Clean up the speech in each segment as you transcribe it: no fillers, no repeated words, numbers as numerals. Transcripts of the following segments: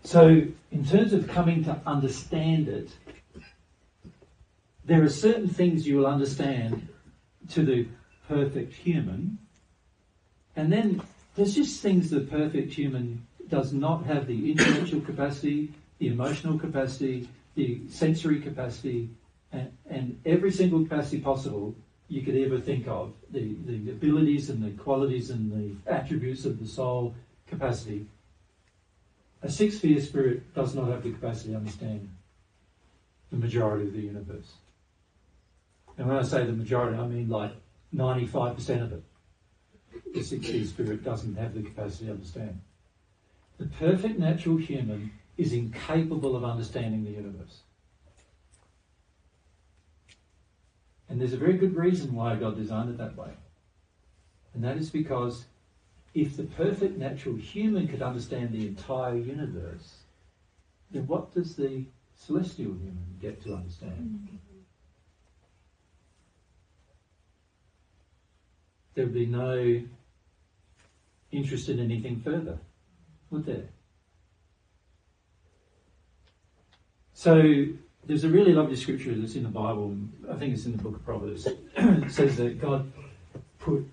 So in terms of coming to understand it, there are certain things you will understand to the perfect human, and then there's just things the perfect human does not have: the intellectual capacity, the emotional capacity, the sensory capacity, and every single capacity possible you could ever think of, the abilities and the qualities and the attributes of the soul capacity. A six-sphere spirit does not have the capacity to understand the majority of the universe. And when I say the majority, I mean like 95% of it. The six-sphere spirit doesn't have the capacity to understand. The perfect natural human is incapable of understanding the universe. And there's a very good reason why God designed it that way. And that is because if the perfect natural human could understand the entire universe, then what does the celestial human get to understand? There would be no interest in anything further, would there? So there's a really lovely scripture that's in the Bible, I think it's in the book of Proverbs. It says that God put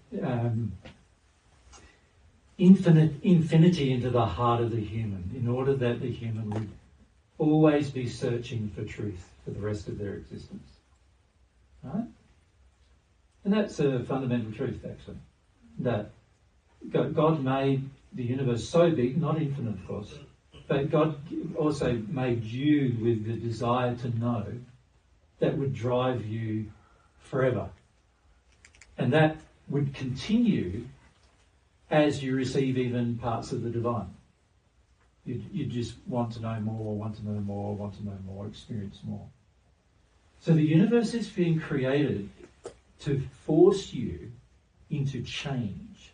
infinity into the heart of the human in order that the human would always be searching for truth for the rest of their existence. Right? And that's a fundamental truth, actually. That God made the universe so big, not infinite, of course, but God also made you with the desire to know that would drive you forever. And that would continue as you receive even parts of the divine. You just want to know more, want to know more, want to know more, experience more. So the universe is being created to force you into change,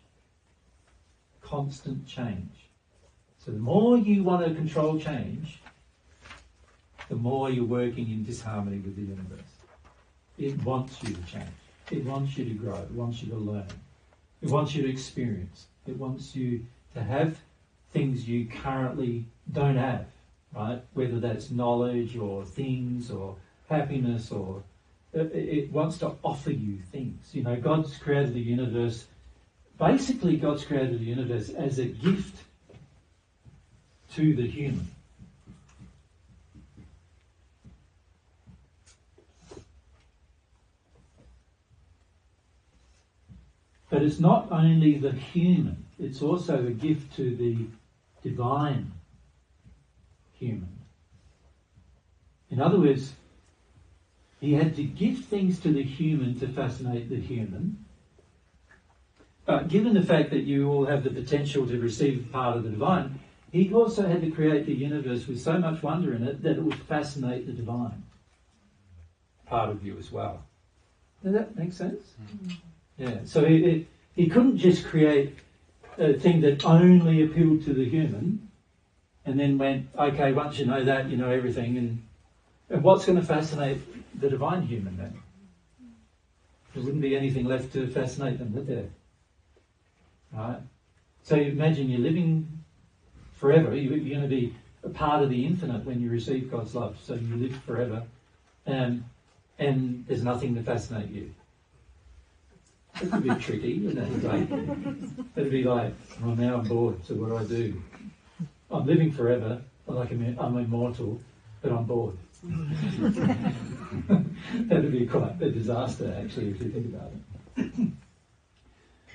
constant change. So the more you want to control change, the more you're working in disharmony with the universe. It wants you to change. It wants you to grow. It wants you to learn. It wants you to experience. It wants you to have things you currently don't have, right? Whether that's knowledge or things or happiness, or it wants to offer you things. You know, God's created the universe. Basically, God's created the universe as a gift to the human. But it's not only the human, it's also a gift to the divine human. In other words, he had to give things to the human to fascinate the human. But given the fact that you all have the potential to receive part of the divine, he also had to create the universe with so much wonder in it that it would fascinate the divine part of you as well. Does that make sense? Mm-hmm. Yeah. So he couldn't just create a thing that only appealed to the human and then went, okay, once you know that, you know everything. And what's going to fascinate the divine human then? There wouldn't be anything left to fascinate them, would there? Right? So you imagine you're living forever. You're going to be a part of the infinite when you receive God's love. So you live forever, and there's nothing to fascinate you. It's a bit tricky, isn't it? Like, it'd be like, well, now I'm bored, so what do I do? I'm living forever, I'm immortal, but I'm bored. That'd be quite a disaster, actually, if you think about it.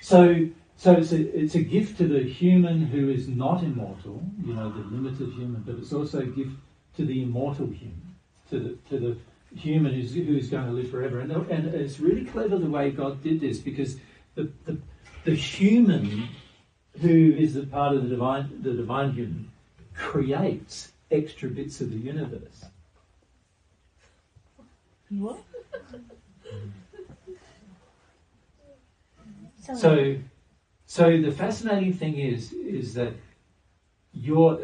So it's a gift to the human who is not immortal, you know, the limited human, but it's also a gift to the immortal human, to the human who's going to live forever. And it's really clever the way God did this, because the human who is the part of the divine human creates extra bits of the universe. What? So the fascinating thing is that your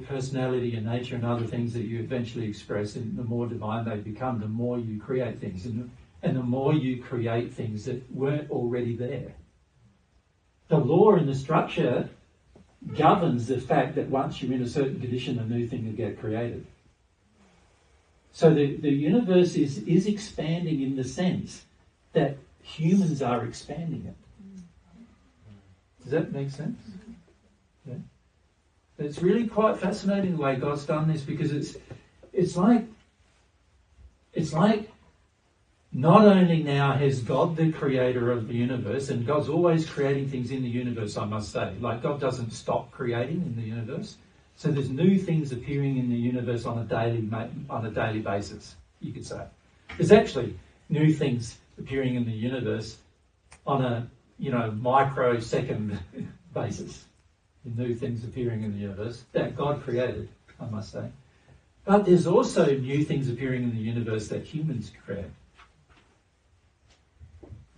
personality, your nature, and other things that you eventually express, and the more divine they become, the more you create things, and the more you create things that weren't already there. The law and the structure governs the fact that once you're in a certain condition, a new thing will get created. So the universe is expanding in the sense that humans are expanding it. Does that make sense? Yeah. It's really quite fascinating the way God's done this, because it's like not only now has God the creator of the universe, and God's always creating things in the universe, I must say. Like, God doesn't stop creating in the universe. So there's new things appearing in the universe on a daily basis, you could say. There's actually new things appearing in the universe on a microsecond basis. New things appearing in the universe that God created, I must say. But there's also new things appearing in the universe that humans create.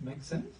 Make sense?